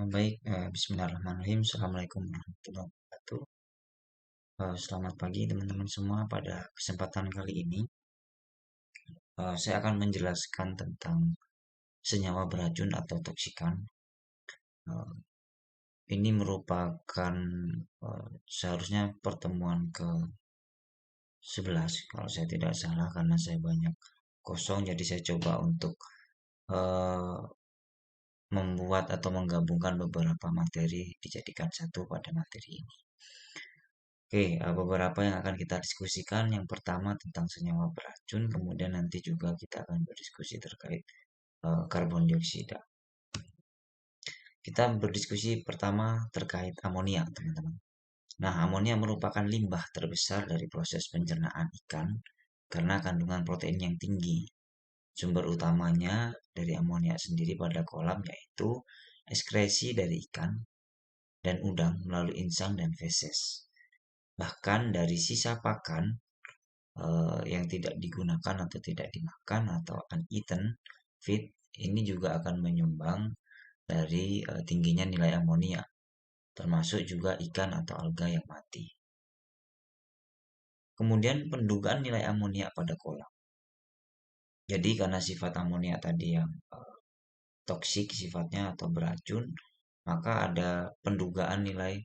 Baik, bismillahirrahmanirrahim. Assalamualaikum warahmatullahi wabarakatuh. Selamat pagi teman-teman semua. Pada kesempatan kali ini, saya akan menjelaskan tentang senyawa beracun atau toksikan. Eh, ini merupakan seharusnya pertemuan ke-11 kalau saya tidak salah, karena saya banyak kosong, jadi saya coba untuk eh, membuat atau menggabungkan beberapa materi dijadikan satu pada materi ini. Oke, beberapa yang akan kita diskusikan. Yang pertama tentang senyawa beracun, kemudian nanti juga kita akan berdiskusi terkait karbon dioksida. Kita berdiskusi pertama terkait amonia, teman-teman. Nah, amonia merupakan limbah terbesar dari proses pencernaan ikan karena kandungan protein yang tinggi. Sumber utamanya dari amonia sendiri pada kolam yaitu ekskresi dari ikan dan udang melalui insang dan feses. Bahkan dari sisa pakan yang tidak digunakan atau tidak dimakan atau uneaten feed ini juga akan menyumbang dari tingginya nilai amonia, termasuk juga ikan atau alga yang mati. Kemudian pendugaan nilai amonia pada kolam. Jadi karena sifat amonia tadi yang toksik sifatnya atau beracun, maka ada pendugaan nilai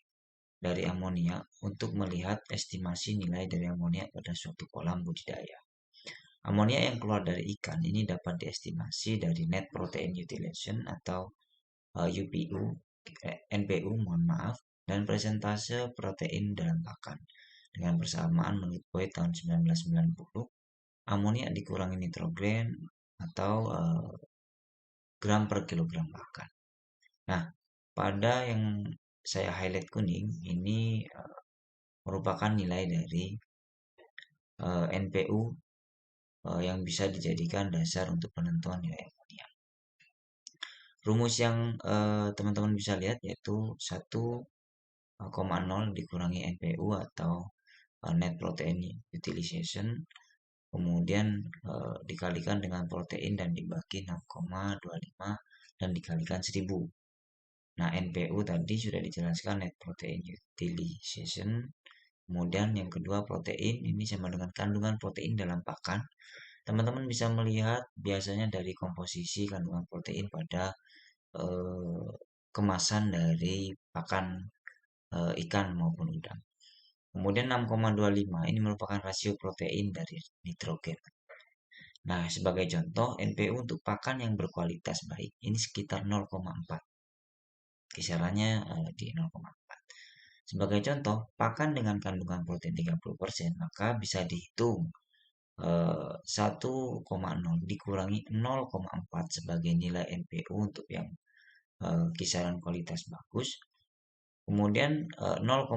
dari amonia untuk melihat estimasi nilai dari amonia pada suatu kolam budidaya. Amonia yang keluar dari ikan ini dapat diestimasi dari net protein utilization atau UPU, NPU, mohon maaf, dan presentase protein dalam pakan. Dengan persamaan menurut Boyd tahun 1990, amonia dikurangi nitrogen atau gram per kilogram pakan. Nah, pada yang saya highlight kuning ini merupakan nilai dari NPU yang bisa dijadikan dasar untuk penentuan nilai amonia. Rumus yang teman-teman bisa lihat yaitu 1,0 dikurangi NPU atau net protein utilization, kemudian dikalikan dengan protein dan dibagi 6,25 dan dikalikan 1000. Nah, NPU tadi sudah dijelaskan, net protein utilization. Kemudian yang kedua protein, ini sama dengan kandungan protein dalam pakan. Teman-teman bisa melihat biasanya dari komposisi kandungan protein pada kemasan dari pakan ikan maupun udang. Kemudian 6,25 ini merupakan rasio protein dari nitrogen. Nah, sebagai contoh, NPU untuk pakan yang berkualitas baik ini sekitar 0,4. Kisarannya di 0,4. Sebagai contoh, pakan dengan kandungan protein 30%, maka bisa dihitung 1,0 dikurangi 0,4 sebagai nilai NPU untuk yang kisaran kualitas bagus. Kemudian 0,30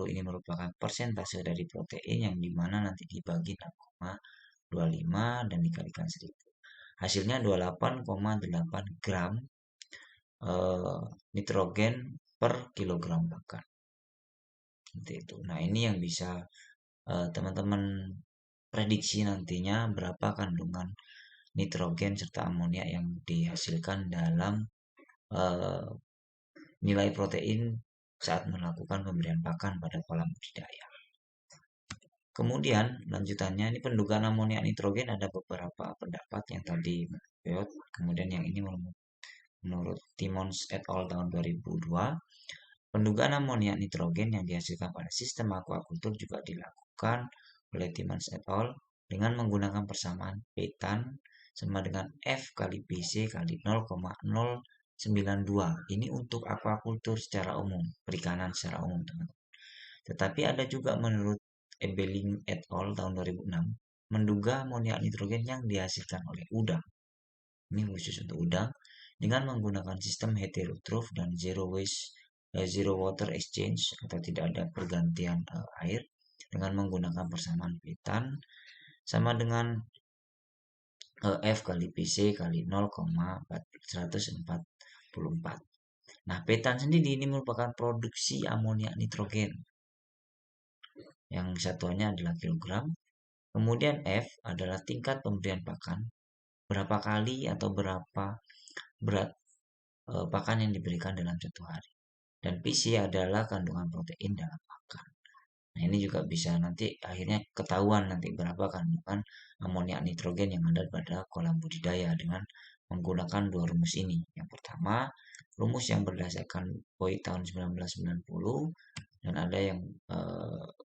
ini merupakan persentase dari protein yang dimana nanti dibagi 6,25 dan dikalikan 1000. Hasilnya 28,8 gram nitrogen per kilogram pakan. Seperti itu. Nah, ini yang bisa teman-teman prediksi nantinya berapa kandungan nitrogen serta amonia yang dihasilkan dalam nilai protein saat melakukan pemberian pakan pada kolam budidaya. Kemudian lanjutannya ini pendugaan amonia nitrogen ada beberapa pendapat yang tadi menurut, kemudian yang ini menurut Timmons et al. Tahun 2002. Pendugaan amonia nitrogen yang dihasilkan pada sistem aquaculture juga dilakukan oleh Timmons et al. Dengan menggunakan persamaan petan sama dengan F kali PC kali 0,092. Ini untuk aquaculture secara umum, perikanan secara umum, teman-teman. Tetapi ada juga menurut Ebeling et al. Tahun 2006 menduga amonia nitrogen yang dihasilkan oleh udang. Ini khusus untuk udang dengan menggunakan sistem heterotroph dan zero water exchange atau tidak ada pergantian air dengan menggunakan persamaan petan sama dengan F kali PC kali 0,144. Nah, petan sendiri ini merupakan produksi amonia nitrogen. Yang satuannya adalah kilogram. Kemudian F adalah tingkat pemberian pakan. Berapa kali atau berapa berat pakan yang diberikan dalam satu hari. Dan PC adalah kandungan protein dalam pakan. Nah, ini juga bisa nanti akhirnya ketahuan nanti berapa kandungan amonia nitrogen yang ada pada kolam budidaya dengan menggunakan dua rumus ini. Yang pertama, rumus yang berdasarkan Boyd tahun 1990 dan ada yang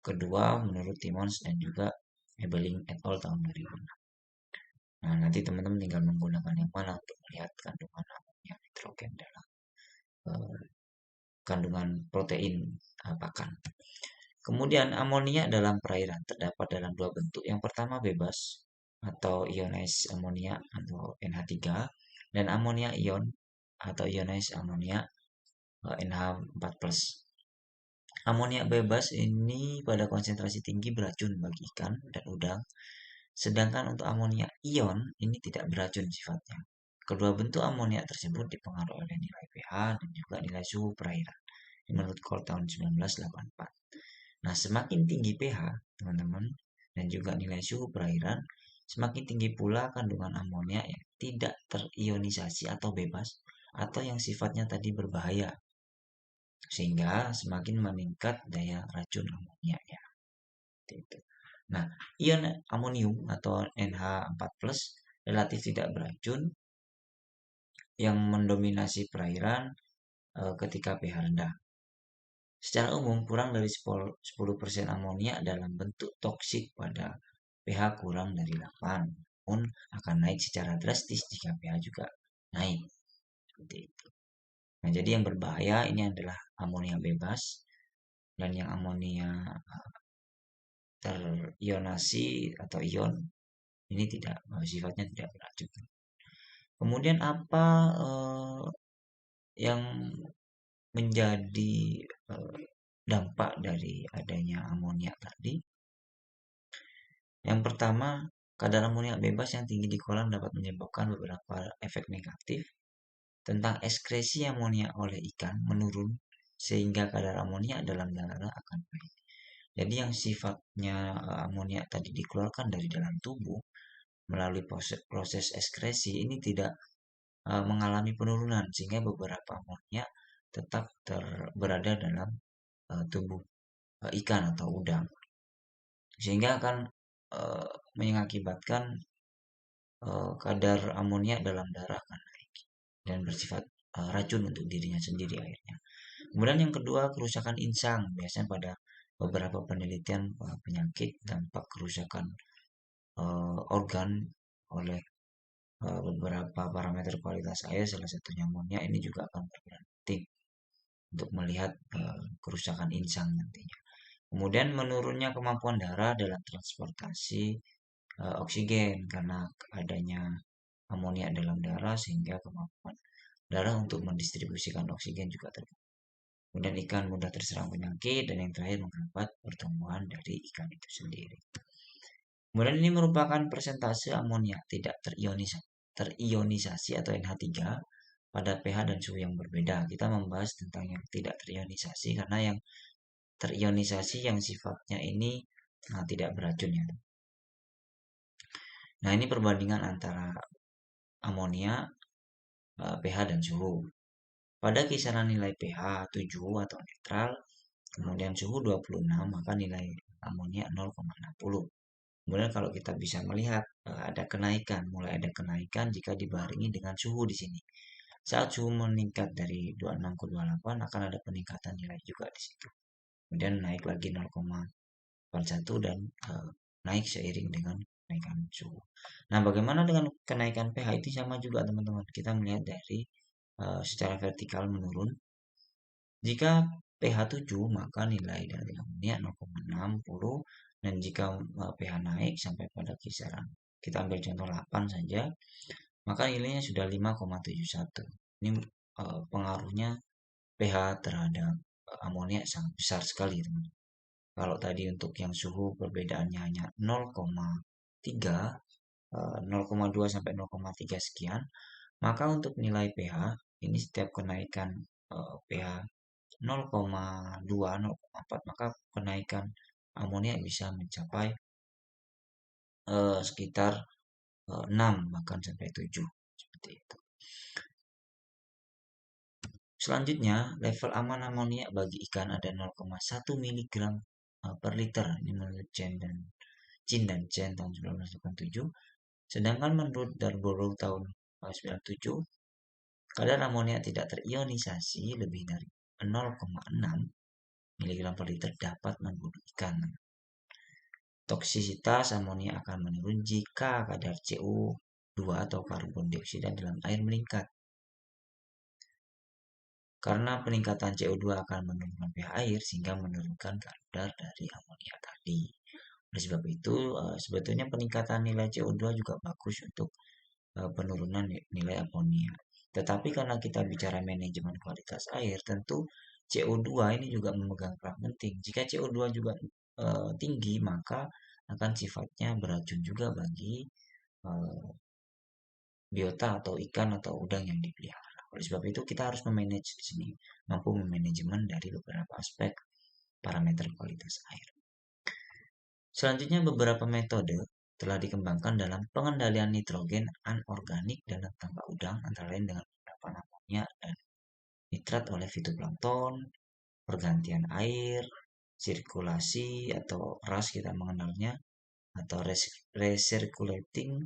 kedua menurut Timmons dan juga Ebeling et al. Tahun 2000. Nah, nanti teman-teman tinggal menggunakan yang mana untuk melihat kandungan amonia nitrogen dalam eh, kandungan protein pakan. Kemudian amonia dalam perairan terdapat dalam dua bentuk. Yang pertama bebas atau ionized amonia atau NH3 dan amonia ion atau ionized amonia NH4+. Amonia bebas ini pada konsentrasi tinggi beracun bagi ikan dan udang, sedangkan untuk amonia ion ini tidak beracun sifatnya. Kedua bentuk amonia tersebut dipengaruhi oleh nilai pH dan juga nilai suhu perairan. Menurut Cole tahun 1984. Nah, semakin tinggi pH, teman-teman, dan juga nilai suhu perairan, semakin tinggi pula kandungan amonia yang tidak terionisasi atau bebas, atau yang sifatnya tadi berbahaya, sehingga semakin meningkat daya racun amonia ya. Nah, ion amonium atau NH4+ relatif tidak beracun yang mendominasi perairan ketika pH rendah. Secara umum, kurang dari 10% amonia dalam bentuk toksik pada pH kurang dari 8, namun akan naik secara drastis jika pH juga naik. Seperti itu. Nah, jadi yang berbahaya ini adalah amonia bebas dan yang amonia terionasi atau ion ini tidak sifatnya tidak beracun. Kemudian apa yang menjadi dampak dari adanya amonia tadi? Yang pertama, kadar amonia bebas yang tinggi di kolam dapat menyebabkan beberapa efek negatif. Tentang ekskresi amonia oleh ikan menurun sehingga kadar amonia dalam darah akan naik. Jadi yang sifatnya amonia tadi dikeluarkan dari dalam tubuh melalui proses ekskresi ini tidak mengalami penurunan sehingga beberapa amonia tetap berada dalam tubuh ikan atau udang sehingga akan mengakibatkan kadar amonia dalam darah akan naik dan bersifat racun untuk dirinya sendiri akhirnya. Kemudian yang kedua, kerusakan insang. Biasanya pada beberapa penelitian penyakit dampak kerusakan organ oleh beberapa parameter kualitas air, salah satunya amonia, ini juga akan berperan penting untuk melihat kerusakan insang nantinya. Kemudian menurunnya kemampuan darah dalam transportasi oksigen karena adanya amonia dalam darah sehingga kemampuan darah untuk mendistribusikan oksigen juga terganggu. Kemudian ikan mudah terserang penyakit dan yang terakhir menghambat pertumbuhan dari ikan itu sendiri. Kemudian ini merupakan persentase amonia tidak terionisasi atau NH3 pada pH dan suhu yang berbeda. Kita membahas tentang yang tidak terionisasi karena yang terionisasi yang sifatnya ini tidak beracun ya. Nah, ini perbandingan antara amonia, pH dan suhu. Pada kisaran nilai pH 7 atau netral, kemudian suhu 26, maka nilai amonia 0,60. Kemudian kalau kita bisa melihat ada kenaikan, mulai ada kenaikan jika dibarengi dengan suhu di sini. Saat suhu meningkat dari 26 ke 28 akan ada peningkatan nilai juga di situ. Kemudian naik lagi 0,41 dan naik seiring dengan kenaikan suhu. Nah, bagaimana dengan kenaikan pH itu sama juga teman-teman. Kita melihat dari secara vertikal menurun. Jika pH 7 maka nilai dari amonia 0,60 dan jika pH naik sampai pada kisaran kita ambil contoh 8 saja maka nilainya sudah 5,71. Ini pengaruhnya pH terhadap amonia sangat besar sekali teman. Kalau tadi untuk yang suhu perbedaannya hanya 0,3 0,2 sampai 0,3 sekian, maka untuk nilai pH ini setiap kenaikan pH 0,2, 0,4 maka kenaikan amonia bisa mencapai sekitar 6 bahkan sampai 7 seperti itu. Selanjutnya, level aman amonia bagi ikan ada 0,1 mg per liter. Ini menurut Chin dan Chen tahun 1987. Sedangkan menurut Darborough tahun 97, kadar amonia tidak terionisasi lebih dari 0,6 mg per liter dapat membunuh ikan. Toksisitas amonia akan menurun jika kadar CO2 atau karbon dioksida dalam air meningkat. Karena peningkatan CO2 akan menurunkan pH air sehingga menurunkan kadar dari amonia tadi. Oleh sebab itu, sebetulnya peningkatan nilai CO2 juga bagus untuk penurunan nilai amonia. Tetapi karena kita bicara manajemen kualitas air, tentu CO2 ini juga memegang peran penting. Jika CO2 juga tinggi, maka akan sifatnya beracun juga bagi eh, biota atau ikan atau udang yang dipelihara. Oleh sebab itu kita harus memanage di sini, mampu memanajemen dari beberapa aspek parameter kualitas air. Selanjutnya beberapa metode telah dikembangkan dalam pengendalian nitrogen anorganik dalam tambak udang antara lain dengan penerapan amonia dan nitrat oleh fitoplankton, pergantian air, sirkulasi atau RAS kita mengenalnya, atau recirculating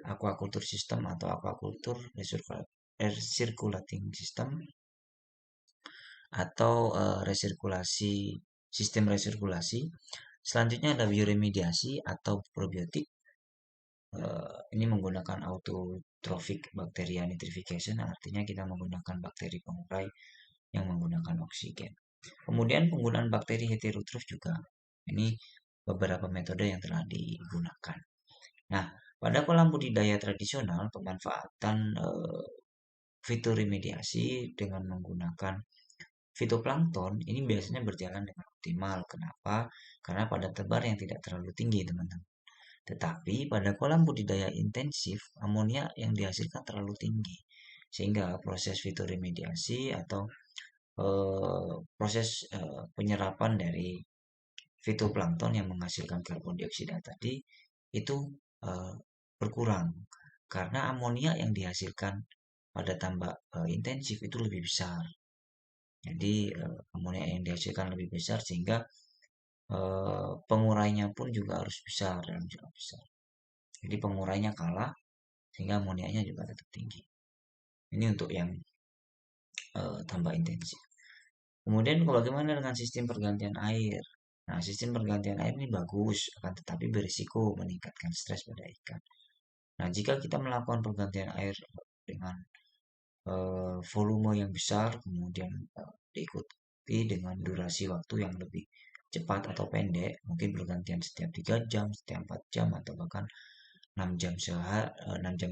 aquaculture system atau aquaculture recirculating system, atau resirkulasi, sistem resirkulasi. Selanjutnya ada bioremediasi atau probiotik. Ini menggunakan autotrophic bacteria nitrification, artinya kita menggunakan bakteri pengurai yang menggunakan oksigen. Kemudian penggunaan bakteri heterotrof juga. Ini beberapa metode yang telah digunakan. Nah, pada kolam budidaya tradisional, pemanfaatan fitoremediasi dengan menggunakan fitoplankton ini biasanya berjalan dengan optimal. Kenapa? Karena pada tebar yang tidak terlalu tinggi, teman-teman. Tetapi pada kolam budidaya intensif, amonia yang dihasilkan terlalu tinggi. Sehingga proses fitoremediasi atau proses penyerapan dari fitoplankton yang menghasilkan karbon dioksida tadi itu eh, berkurang karena amonia yang dihasilkan pada tambak intensif itu lebih besar. Jadi amonia yang dihasilkan lebih besar sehingga pengurainya pun juga harus besar dalam jumlah besar. Jadi pengurainya kalah sehingga amonianya juga tetap tinggi. Ini untuk yang tambak intensif. Kemudian bagaimana dengan sistem pergantian air? Nah, sistem pergantian air ini bagus, akan tetapi berisiko meningkatkan stres pada ikan. Nah, jika kita melakukan pergantian air dengan volume yang besar, kemudian diikuti dengan durasi waktu yang lebih cepat atau pendek, mungkin pergantian setiap 3 jam, setiap 4 jam, atau bahkan 6 jam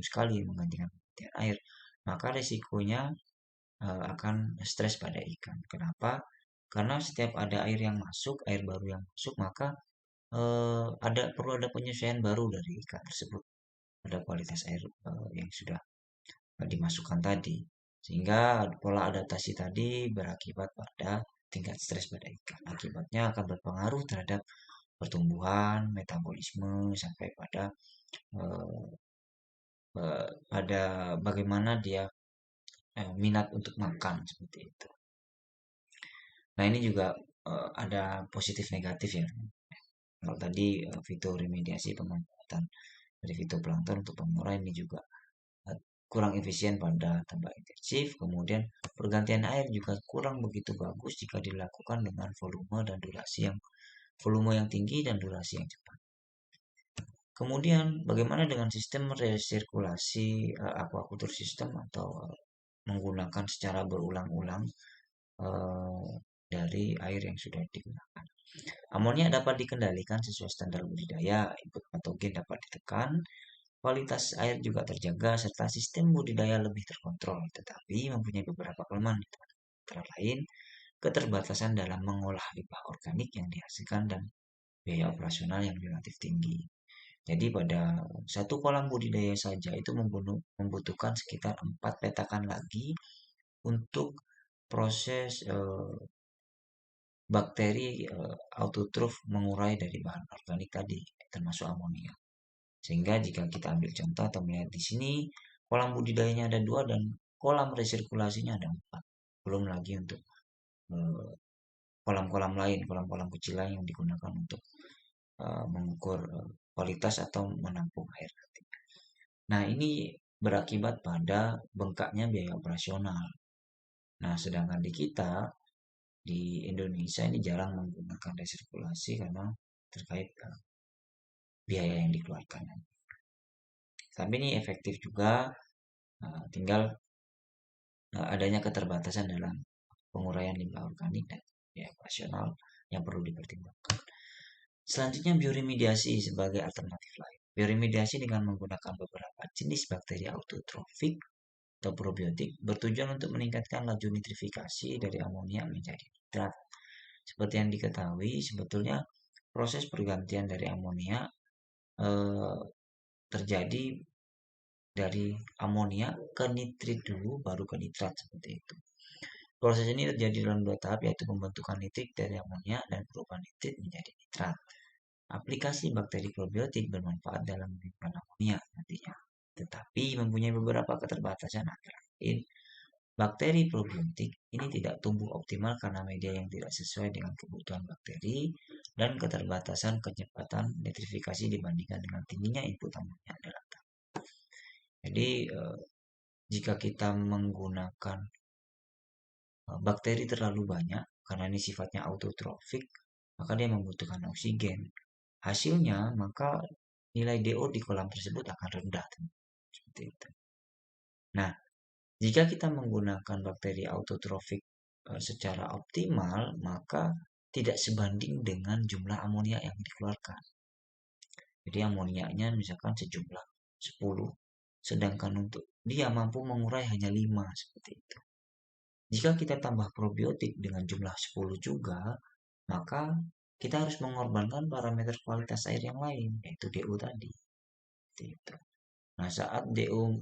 sekali menggantikan pergantian air, maka risikonya akan stres pada ikan. Kenapa? Karena setiap ada air yang masuk, air baru yang masuk, maka perlu ada penyesuaian baru dari ikan tersebut pada kualitas air yang sudah dimasukkan tadi. Sehingga pola adaptasi tadi berakibat pada tingkat stres pada ikan. Akibatnya akan berpengaruh terhadap pertumbuhan, metabolisme, sampai eh, pada bagaimana dia minat untuk makan seperti itu. Nah, ini juga ada positif negatif ya. Kalau tadi fitoremediasi pemanfaatan dari fitoplankton untuk pengurai ini juga kurang efisien pada tambak intensif. Kemudian pergantian air juga kurang begitu bagus jika dilakukan dengan volume yang tinggi dan durasi yang cepat. Kemudian bagaimana dengan sistem resirkulasi aquaculture system atau menggunakan secara berulang-ulang dari air yang sudah digunakan. Amonia dapat dikendalikan sesuai standar budidaya, input patogen dapat ditekan, kualitas air juga terjaga, serta sistem budidaya lebih terkontrol, tetapi mempunyai beberapa kelemahan, antara lain keterbatasan dalam mengolah limbah organik yang dihasilkan dan biaya operasional yang relatif tinggi. Jadi pada satu kolam budidaya saja itu membutuhkan sekitar 4 petakan lagi untuk proses bakteri autotrof mengurai dari bahan organik tadi, termasuk amonia. Sehingga jika kita ambil contoh atau melihat di sini, kolam budidayanya ada 2 dan kolam resirkulasinya ada 4. Belum lagi untuk eh, kolam-kolam lain, kolam-kolam kecil lain yang digunakan untuk mengukur kualitas atau menampung air. Nah, ini berakibat pada bengkaknya biaya operasional. Nah, sedangkan di kita, di Indonesia ini jarang menggunakan resirkulasi karena terkait biaya yang dikeluarkan. Tapi ini efektif juga, tinggal adanya keterbatasan dalam penguraian limbah organik dan biaya operasional yang perlu dipertimbangkan. Selanjutnya bioremediasi sebagai alternatif lain. Bioremediasi dengan menggunakan beberapa jenis bakteri autotrofik atau probiotik bertujuan untuk meningkatkan laju nitrifikasi dari amonia menjadi nitrat. Seperti yang diketahui, sebetulnya proses pergantian dari amonia eh, terjadi dari amonia ke nitrit dulu, baru ke nitrat seperti itu. Proses ini terjadi dalam dua tahap, yaitu pembentukan nitrit dari amonia dan perubahan nitrit menjadi nitrat. Aplikasi bakteri probiotik bermanfaat dalam menghilangkan amonia nantinya, tetapi mempunyai beberapa keterbatasan antara lain. Bakteri probiotik ini tidak tumbuh optimal karena media yang tidak sesuai dengan kebutuhan bakteri dan keterbatasan kecepatan nitrifikasi dibandingkan dengan tingginya input amonia dalam tanah. Jadi jika kita menggunakan bakteri terlalu banyak karena ini sifatnya autotrofik, maka dia membutuhkan oksigen. Hasilnya maka nilai DO di kolam tersebut akan rendah. Seperti itu. Nah, jika kita menggunakan bakteri autotrofik secara optimal, maka tidak sebanding dengan jumlah amonia yang dikeluarkan. Jadi amonianya misalkan sejumlah 10, sedangkan untuk dia mampu mengurai hanya 5 seperti itu. Jika kita tambah probiotik dengan jumlah 10 juga, maka kita harus mengorbankan parameter kualitas air yang lain, yaitu DO tadi. Seperti itu. Nah, saat DO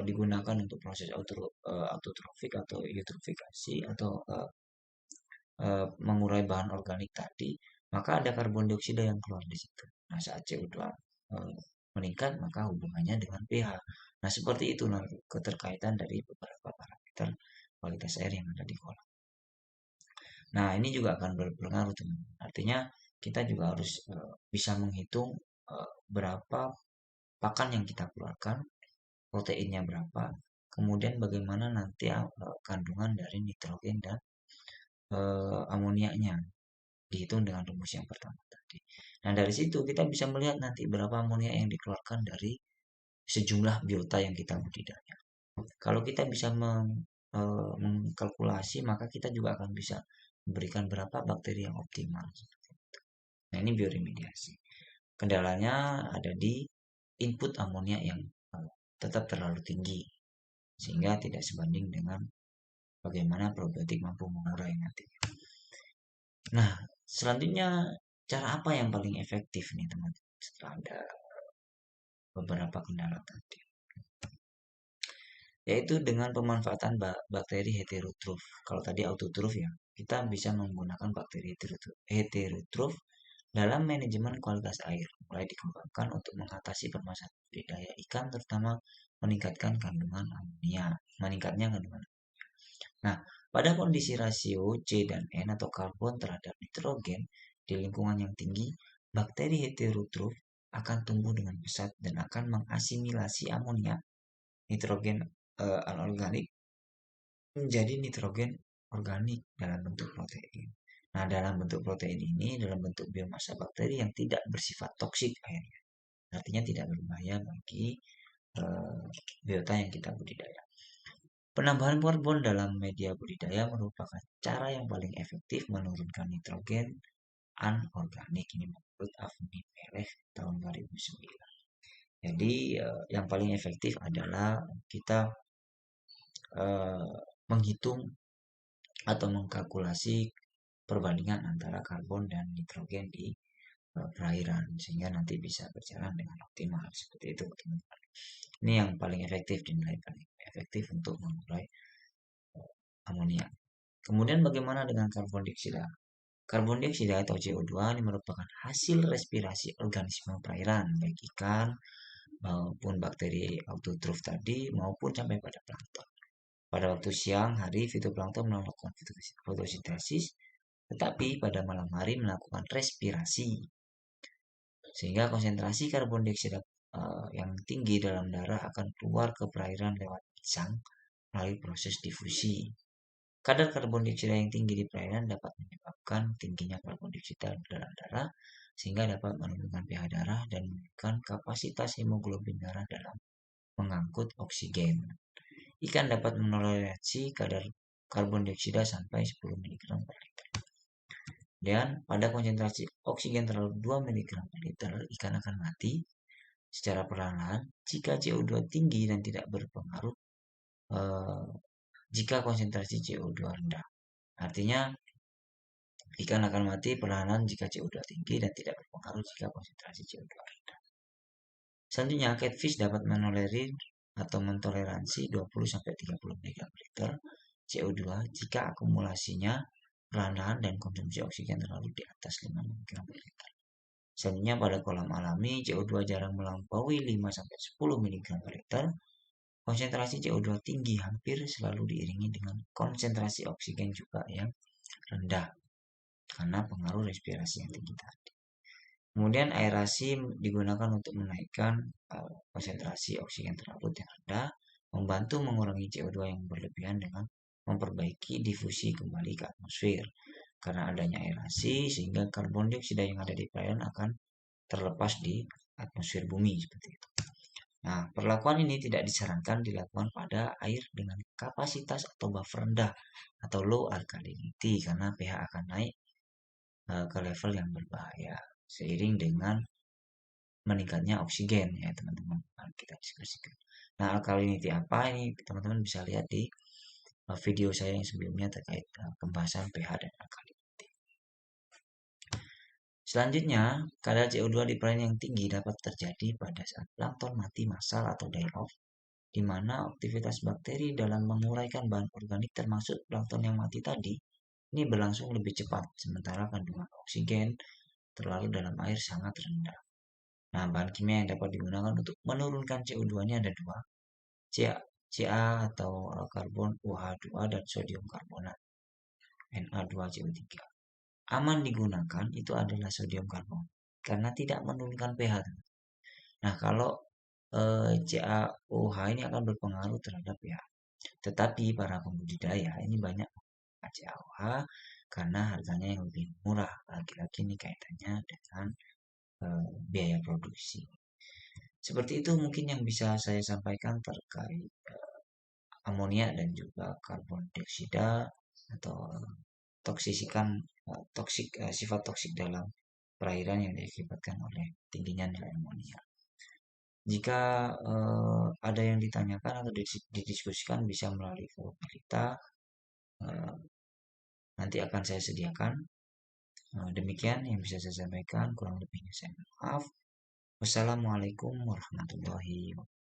digunakan untuk proses autotrofik atau eutrofikasi atau mengurai bahan organik tadi, maka ada karbon dioksida yang keluar di situ. Nah, saat CO2 meningkat, maka hubungannya dengan pH. Nah, seperti itu keterkaitan dari beberapa parameter kualitas air yang ada di kolam. Nah, ini juga akan berpengaruh, teman. Artinya, kita juga harus bisa menghitung berapa pakan yang kita keluarkan, proteinnya berapa, kemudian bagaimana nanti kandungan dari nitrogen dan amoniaknya dihitung dengan rumus yang pertama tadi. Nah, dari situ kita bisa melihat nanti berapa amonia yang dikeluarkan dari sejumlah biota yang kita budidaya. Kalau kita bisa mengkalkulasi, maka kita juga akan bisa memberikan berapa bakteri yang optimal. Nah, ini bioremediasi. Kendalanya ada di input amonia yang tetap terlalu tinggi, sehingga tidak sebanding dengan bagaimana probiotik mampu mengurai nanti. Nah, selanjutnya cara apa yang paling efektif nih teman-teman setelah ada beberapa kendala tadi? Yaitu dengan pemanfaatan bakteri heterotroph. Kalau tadi autotroph ya, kita bisa menggunakan bakteri heterotroph dalam manajemen kualitas air, mulai dikembangkan untuk mengatasi permasalahan budidaya ikan, terutama meningkatkan kandungan amonia, meningkatnya kandungan. Nah, pada kondisi rasio C dan N atau karbon terhadap nitrogen di lingkungan yang tinggi, bakteri heterotroph akan tumbuh dengan pesat dan akan mengasimilasi amonia, nitrogen anorganik menjadi nitrogen organik dalam bentuk protein. Nah, dalam bentuk protein ini dalam bentuk biomasa bakteri yang tidak bersifat toksik akhirnya. Artinya tidak berbahaya bagi biota yang kita budidaya. Penambahan karbon dalam media budidaya merupakan cara yang paling efektif menurunkan nitrogen anorganik. Ini menurut Afni Melech tahun 2009. Jadi yang paling efektif adalah kita menghitung atau mengkalkulasi perbandingan antara karbon dan nitrogen di perairan sehingga nanti bisa berjalan dengan optimal seperti itu teman-teman. Ini yang paling efektif, dinilai paling efektif untuk mengurai amonia. Kemudian bagaimana dengan karbon dioksida? Karbon dioksida atau CO2 ini merupakan hasil respirasi organisme perairan baik ikan maupun bakteri autotroph tadi maupun sampai pada plankton. Pada waktu siang hari fitoplankton melakukan fotosintesis, tetapi pada malam hari melakukan respirasi. Sehingga konsentrasi karbon dioksida yang tinggi dalam darah akan keluar ke perairan lewat pisang melalui proses difusi. Kadar karbon dioksida yang tinggi di perairan dapat menyebabkan tingginya karbon dioksida dalam darah sehingga dapat menurunkan pH darah dan menurunkan kapasitas hemoglobin darah dalam mengangkut oksigen. Ikan dapat menoleransi kadar karbon dioksida sampai 10 mg per liter. Dan pada konsentrasi oksigen terlalu 2 mg per liter, ikan akan mati secara perlahan jika CO2 tinggi dan tidak berpengaruh jika konsentrasi CO2 rendah. Artinya ikan akan mati perlahan jika CO2 tinggi dan tidak berpengaruh jika konsentrasi CO2 rendah. Selanjutnya, catfish dapat menolerir atau mentoleransi 20-30 mg per liter CO2 jika akumulasinya perlahan dan konsumsi oksigen terlalu di atas 5 mg per liter. Selanjutnya, pada kolam alami, CO2 jarang melampaui 5-10 mg per liter. Konsentrasi CO2 tinggi hampir selalu diiringi dengan konsentrasi oksigen juga yang rendah karena pengaruh respirasi yang tinggi tadi. Kemudian aerasi digunakan untuk menaikkan konsentrasi oksigen terlarut yang rendah, membantu mengurangi CO2 yang berlebihan dengan memperbaiki difusi kembali ke atmosfer. Karena adanya aerasi sehingga karbon dioksida yang ada di perairan akan terlepas di atmosfer bumi seperti itu. Nah, perlakuan ini tidak disarankan dilakukan pada air dengan kapasitas atau buffer rendah atau low alkalinity karena pH akan naik ke level yang berbahaya seiring dengan meningkatnya oksigen ya teman-teman. Kita diskusikan. Nah, alkalinity apa ini teman-teman bisa lihat di video saya yang sebelumnya terkait pembahasan pH dan alkalinity. Selanjutnya, kadar CO2 di perairan yang tinggi dapat terjadi pada saat plankton mati massal atau die off, di mana aktivitas bakteri dalam menguraikan bahan organik termasuk plankton yang mati tadi ini berlangsung lebih cepat, sementara kandungan oksigen terlalu dalam air sangat rendah. Nah, bahan kimia yang dapat digunakan untuk menurunkan CO2 ini ada dua, CA atau karbon OH2 dan sodium karbonat Na2CO3. Aman digunakan itu adalah sodium karbonat karena tidak menurunkan pH. Nah, kalau CaOH ini akan berpengaruh terhadap pH. Tetapi para pembudidaya ini banyak CaOH karena harganya yang lebih murah. Lagi-lagi ini kaitannya dengan biaya produksi. Seperti itu mungkin yang bisa saya sampaikan terkait amonia dan juga karbon dioksida atau sifat toksik dalam perairan yang diakibatkan oleh tingginya nilai amonia. Jika ada yang ditanyakan atau didiskusikan bisa melalui forum kita, nanti akan saya sediakan. Demikian yang bisa saya sampaikan, kurang lebihnya saya maaf. Wassalamualaikum warahmatullahi wabarakatuh.